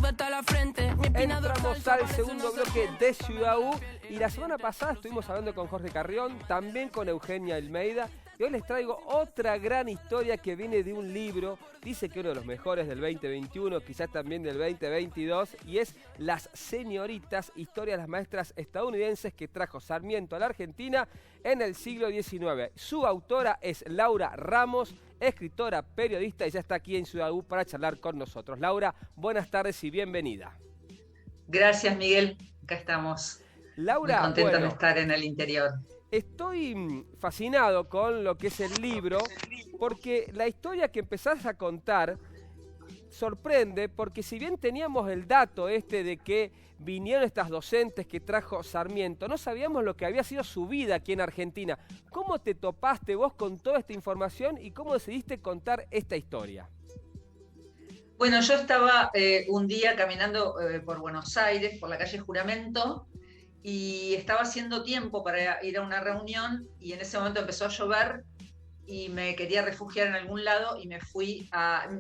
arriba hasta la frente. Mi espina Entramos dorsal al parece segundo una bloque serpiente. de Ciudad U y la semana pasada estuvimos hablando con Jorge Carrión, también con Eugenia Almeida, y hoy les traigo otra gran historia que viene de un libro, dice que uno de los mejores del 2021, quizás también del 2022, y es Las Señoritas, historia de las maestras estadounidenses que trajo Sarmiento a la Argentina en el siglo XIX. Su autora es Laura Ramos, escritora, periodista, y ya está aquí en Ciudad U para charlar con nosotros. Laura, buenas tardes y bienvenida. Gracias, Miguel. Acá estamos. Laura, muy contentos bueno, de estar en el interior. Estoy fascinado con lo que es el libro, porque la historia que empezás a contar sorprende, porque si bien teníamos el dato de que vinieron estas docentes que trajo Sarmiento, no sabíamos lo que había sido su vida aquí en Argentina. ¿Cómo te topaste vos con toda esta información y cómo decidiste contar esta historia? Bueno, yo estaba un día caminando por Buenos Aires, por la calle Juramento, y estaba haciendo tiempo para ir a una reunión, y en ese momento empezó a llover y me quería refugiar en algún lado y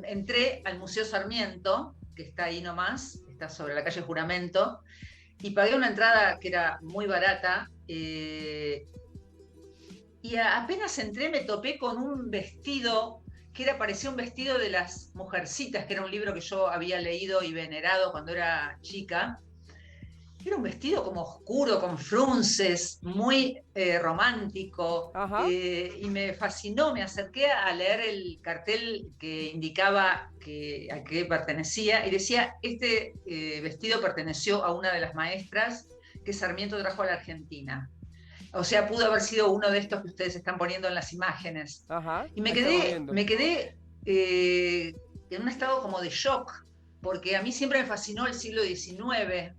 entré al Museo Sarmiento, que está ahí nomás, está sobre la calle Juramento, y pagué una entrada que era muy barata, y apenas entré me topé con un vestido que parecía un vestido de las Mujercitas, que era un libro que yo había leído y venerado cuando era chica. Era un vestido como oscuro, con frunces, muy romántico, y me fascinó. Me acerqué a leer el cartel que indicaba a qué pertenecía, y decía, este vestido perteneció a una de las maestras que Sarmiento trajo a la Argentina. O sea, pudo haber sido uno de estos que ustedes están poniendo en las imágenes. Y me quedé en un estado como de shock, porque a mí siempre me fascinó el siglo XIX,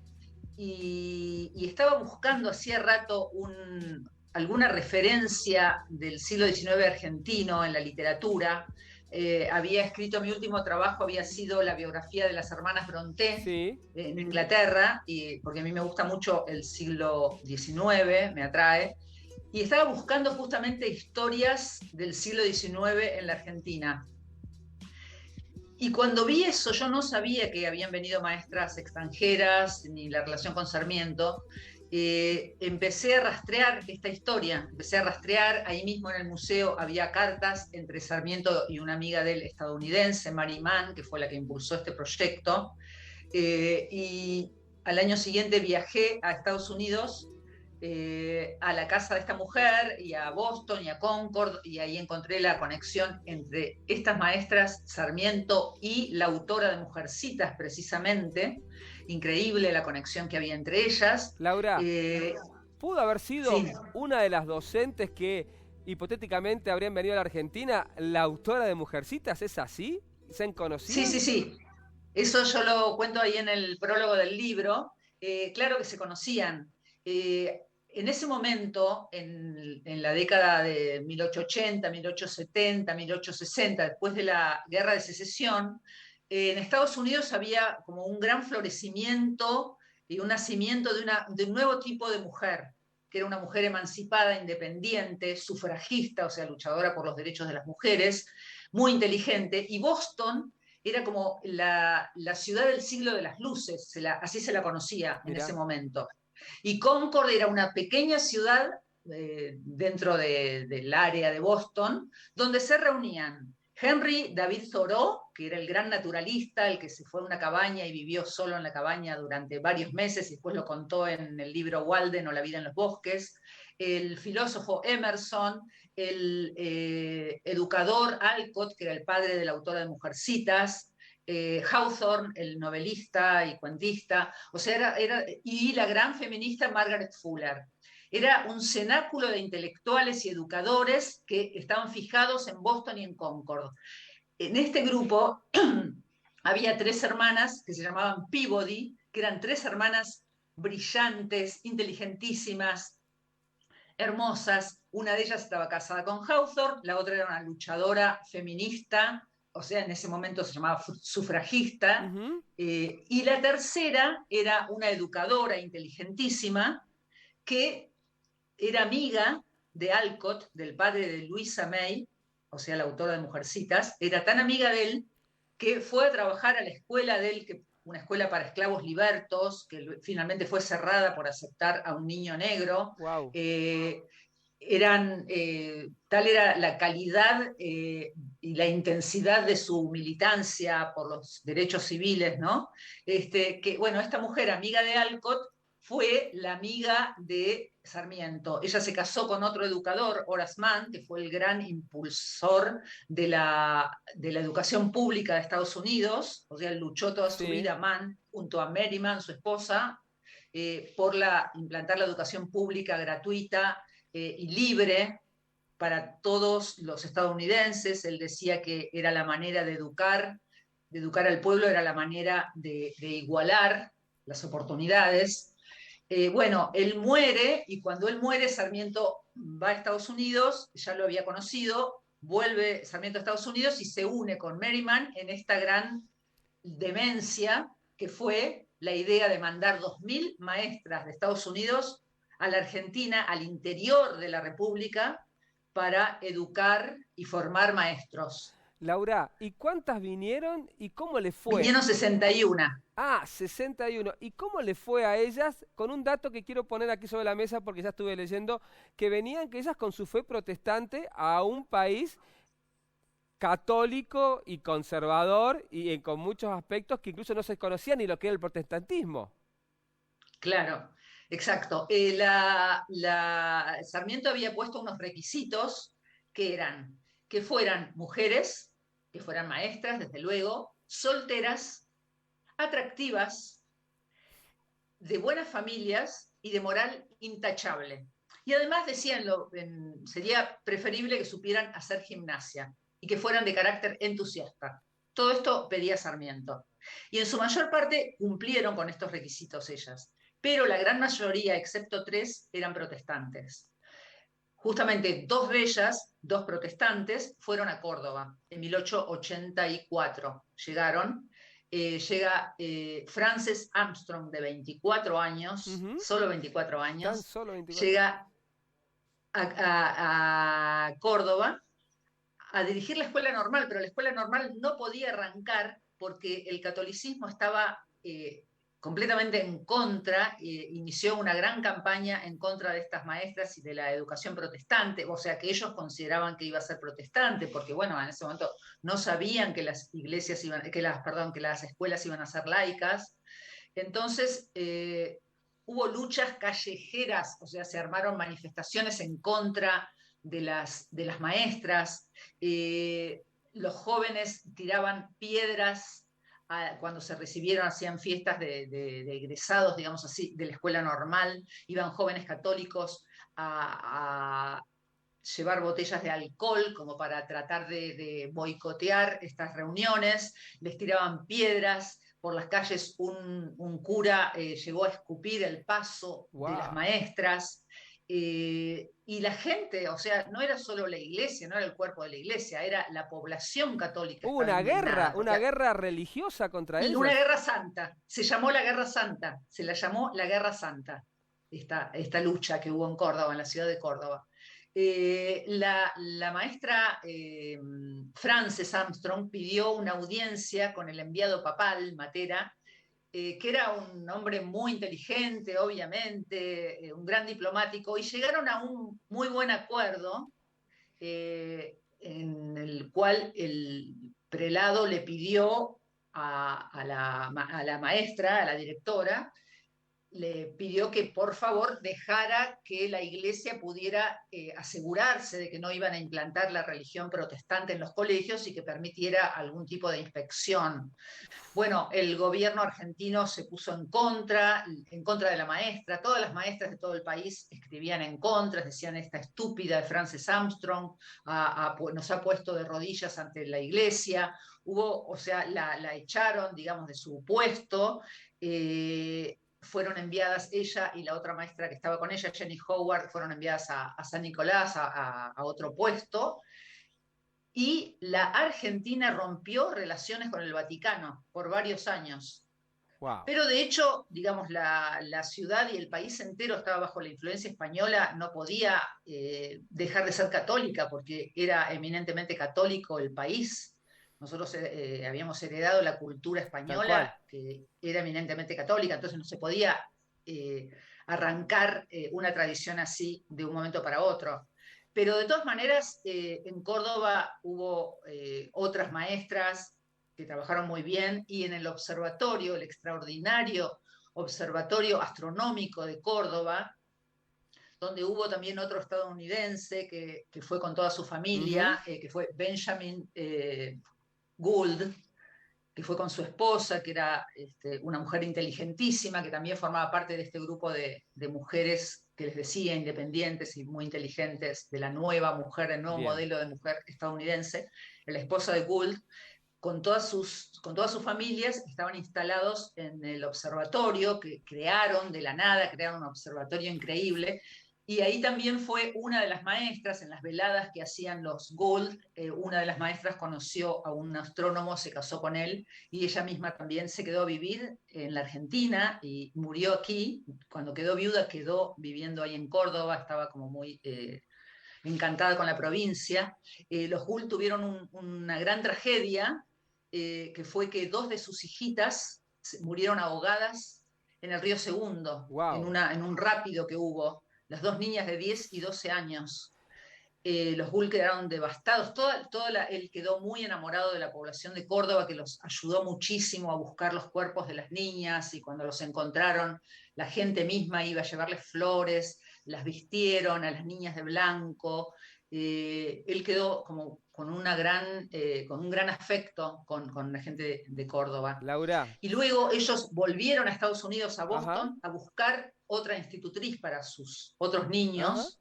y estaba buscando hacía rato alguna referencia del siglo XIX argentino en la literatura. Había escrito, mi último trabajo había sido la biografía de las hermanas Brontë, sí, en Inglaterra, porque a mí me gusta mucho el siglo XIX, me atrae, y estaba buscando justamente historias del siglo XIX en la Argentina. Y cuando vi eso, yo no sabía que habían venido maestras extranjeras, ni la relación con Sarmiento. Empecé a rastrear esta historia, ahí mismo en el museo había cartas entre Sarmiento y una amiga de él estadounidense, Mary Mann, que fue la que impulsó este proyecto, y al año siguiente viajé a Estados Unidos, a la casa de esta mujer, y a Boston y a Concord, y ahí encontré la conexión entre estas maestras, Sarmiento y la autora de Mujercitas, precisamente. Increíble la conexión que había entre ellas. Laura, ¿pudo haber sido sí, una de las docentes que hipotéticamente habrían venido a la Argentina la autora de Mujercitas? ¿Es así? ¿Se han conocido? sí. Eso yo lo cuento ahí en el prólogo del libro. Claro que se conocían. En ese momento, en la década de 1880, 1870, 1860, después de la Guerra de Secesión, en Estados Unidos había como un gran florecimiento y un nacimiento de un nuevo tipo de mujer, que era una mujer emancipada, independiente, sufragista, o sea, luchadora por los derechos de las mujeres, muy inteligente, y Boston era como la ciudad del siglo de las luces, así se la conocía en ese momento. Y Concord era una pequeña ciudad dentro del área de Boston, donde se reunían Henry David Thoreau, que era el gran naturalista, el que se fue a una cabaña y vivió solo en la cabaña durante varios meses, y después lo contó en el libro Walden o La vida en los bosques, el filósofo Emerson, el educador Alcott, que era el padre de la autora de Mujercitas, Hawthorne, el novelista y cuentista, o sea, y la gran feminista Margaret Fuller. Era un cenáculo de intelectuales y educadores que estaban fijados en Boston y en Concord. En este grupo había 3 hermanas que se llamaban Peabody, que eran 3 hermanas brillantes, inteligentísimas, hermosas. Una de ellas estaba casada con Hawthorne, la otra era una luchadora feminista, o sea, en ese momento se llamaba sufragista, y la tercera era una educadora inteligentísima que era amiga de Alcott, del padre de Louisa May, o sea, la autora de Mujercitas. Era tan amiga de él que fue a trabajar a la escuela de él, que una escuela para esclavos libertos, que finalmente fue cerrada por aceptar a un niño negro. Wow. Tal era la calidad y la intensidad de su militancia por los derechos civiles, ¿no? Que, bueno, esta mujer, amiga de Alcott, fue la amiga de Sarmiento. Ella se casó con otro educador, Horace Mann, que fue el gran impulsor de la educación pública de Estados Unidos. O sea, luchó toda su Sí. vida Mann, junto a Mary Mann, su esposa, por implantar la educación pública gratuita y libre para todos los estadounidenses. Él decía que era la manera de educar al pueblo, era la manera de igualar las oportunidades. Bueno, él muere y cuando él muere, Sarmiento va a Estados Unidos, ya lo había conocido, vuelve Sarmiento a Estados Unidos y se une con Merriman en esta gran demencia que fue la idea de mandar 2.000 maestras de Estados Unidos a la Argentina, al interior de la República, para educar y formar maestros. Laura, ¿y cuántas vinieron y cómo le fue? Vinieron 61. Ah, 61. ¿Y cómo le fue a ellas? Con un dato que quiero poner aquí sobre la mesa porque ya estuve leyendo, que venían que ellas con su fe protestante a un país católico y conservador y con muchos aspectos que incluso no se conocía ni lo que era el protestantismo. Claro, exacto. Sarmiento había puesto unos requisitos que eran que fueran mujeres, que fueran maestras, desde luego, solteras, atractivas, de buenas familias y de moral intachable. Y además decían, sería preferible que supieran hacer gimnasia y que fueran de carácter entusiasta. Todo esto pedía Sarmiento. Y en su mayor parte cumplieron con estos requisitos ellas, pero la gran mayoría, excepto 3, eran protestantes. Justamente 2 de ellas, 2 protestantes, fueron a Córdoba en 1884. Llegaron. Llega Frances Armstrong, de 24 años, Ujú. solo 24 Tan años, solo 24 años. llega a Córdoba a dirigir la escuela normal, pero la escuela normal no podía arrancar porque el catolicismo estaba completamente en contra, inició una gran campaña en contra de estas maestras y de la educación protestante, o sea que ellos consideraban que iba a ser protestante, porque bueno, en ese momento no sabían que las iglesias que las escuelas iban a ser laicas. Entonces hubo luchas callejeras, o sea, se armaron manifestaciones en contra de las maestras, los jóvenes tiraban piedras cuando se recibieron, hacían fiestas de egresados, digamos así, de la escuela normal, iban jóvenes católicos a llevar botellas de alcohol como para tratar de boicotear estas reuniones, les tiraban piedras. Por las calles un cura llegó a escupir el paso de las Wow. maestras. Y la gente, o sea, no era solo la iglesia, no era el cuerpo de la iglesia, era la población católica Hubo estaba indignada, una porque guerra religiosa contra y una ellas. guerra santa, se llamó la Guerra Santa, se la llamó la Guerra Santa, esta lucha que hubo en Córdoba, en la ciudad de Córdoba. La maestra Frances Armstrong pidió una audiencia con el enviado papal, Matera, que era un hombre muy inteligente, obviamente, un gran diplomático, y llegaron a un muy buen acuerdo en el cual el prelado le pidió a la maestra, a la directora, le pidió que por favor dejara que la iglesia pudiera asegurarse de que no iban a implantar la religión protestante en los colegios y que permitiera algún tipo de inspección. Bueno, el gobierno argentino se puso en contra de la maestra. Todas las maestras de todo el país escribían en contra, decían: esta estúpida de Frances Armstrong nos ha puesto de rodillas ante la iglesia. O sea, la echaron, digamos, de su puesto. Fueron enviadas ella y la otra maestra que estaba con ella, Jenny Howard, fueron enviadas a San Nicolás, a otro puesto. Y la Argentina rompió relaciones con el Vaticano por varios años. Wow. Pero de hecho, digamos, la ciudad y el país entero estaba bajo la influencia española, no podía dejar de ser católica porque era eminentemente católico el país, ¿no nosotros habíamos heredado la cultura Tal cual. española, que era eminentemente católica, entonces no se podía arrancar una tradición así de un momento para otro. Pero de todas maneras, en Córdoba hubo otras maestras que trabajaron muy bien, y en el observatorio, el extraordinario Observatorio Astronómico de Córdoba, donde hubo también otro estadounidense que fue con toda su familia, que fue Benjamin Gould, que fue con su esposa, que era una mujer inteligentísima, que también formaba parte de este grupo de mujeres que les decía, independientes y muy inteligentes, de la nueva mujer, el nuevo modelo de mujer estadounidense. La esposa de Gould, con todas sus familias, estaban instalados en el observatorio que crearon de la nada, crearon un observatorio increíble. Y ahí también fue una de las maestras, en las veladas que hacían los Gould, una de las maestras conoció a un astrónomo, se casó con él, y ella misma también se quedó a vivir en la Argentina y murió aquí. Cuando quedó viuda, quedó viviendo ahí en Córdoba, estaba como muy encantada con la provincia. Los Gould tuvieron una gran tragedia, que fue que 2 de sus hijitas murieron ahogadas en el río Segundo, Wow. en un rápido que hubo. Las 2 niñas de 10 y 12 años. Los Gould quedaron devastados. Él quedó muy enamorado de la población de Córdoba, que los ayudó muchísimo a buscar los cuerpos de las niñas, y cuando los encontraron, la gente misma iba a llevarles flores, las vistieron a las niñas de blanco. Él quedó como con un gran afecto con la gente de Córdoba. Laura. Y luego ellos volvieron a Estados Unidos, a Ajá. Boston, a buscar otra institutriz para sus otros Ajá. niños,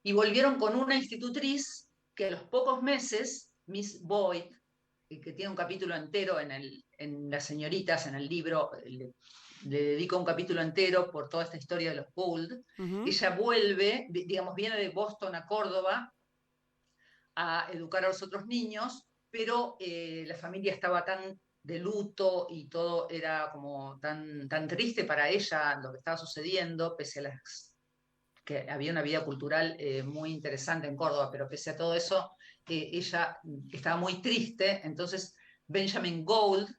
y volvieron con una institutriz que a los pocos meses, Miss Boyd, que tiene un capítulo entero en Las Señoritas, en el libro, le dedico un capítulo entero por toda esta historia de los Gould. Ella vuelve, digamos, viene de Boston a Córdoba a educar a los otros niños, pero la familia estaba tan de luto y todo era como tan triste para ella lo que estaba sucediendo, pese a que había una vida cultural muy interesante en Córdoba, pero pese a todo eso, ella estaba muy triste. Entonces Benjamin Gould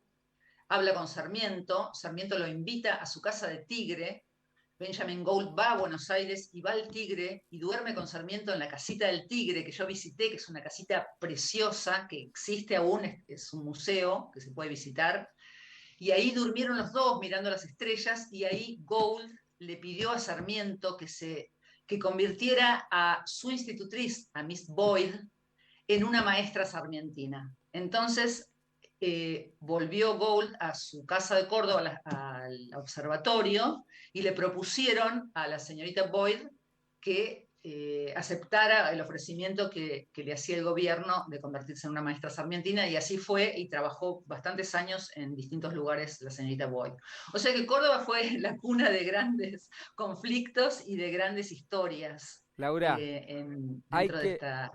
habla con Sarmiento, Sarmiento lo invita a su casa de Tigre. Benjamin Gould va a Buenos Aires y va al Tigre y duerme con Sarmiento en la casita del Tigre, que yo visité, que es una casita preciosa, que existe aún, es un museo que se puede visitar. Y ahí durmieron los dos mirando las estrellas, y ahí Gould le pidió a Sarmiento que convirtiera a su institutriz, a Miss Boyd, en una maestra sarmientina. Entonces volvió Gould a su casa de Córdoba, al observatorio, y le propusieron a la señorita Boyd que aceptara el ofrecimiento que le hacía el gobierno de convertirse en una maestra sarmientina, y así fue, y trabajó bastantes años en distintos lugares la señorita Boyd. O sea que Córdoba fue la cuna de grandes conflictos y de grandes historias Laura, hay dentro de que, esta...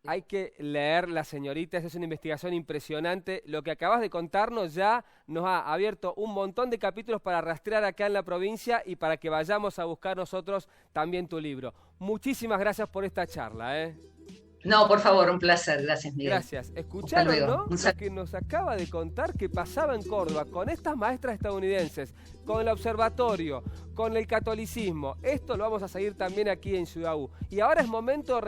hay que leer Las Señoritas, es una investigación impresionante. Lo que acabas de contarnos ya nos ha abierto un montón de capítulos para rastrear acá en la provincia y para que vayamos a buscar nosotros también tu libro. Muchísimas gracias por esta charla, ¿eh? No, por favor, un placer. Gracias, Miguel. Gracias. Hasta Escucharon, luego. ¿no? Lo que nos acaba de contar que pasaba en Córdoba con estas maestras estadounidenses, con el observatorio, con el catolicismo. Esto lo vamos a seguir también aquí en Ciudad U. Y ahora es momento de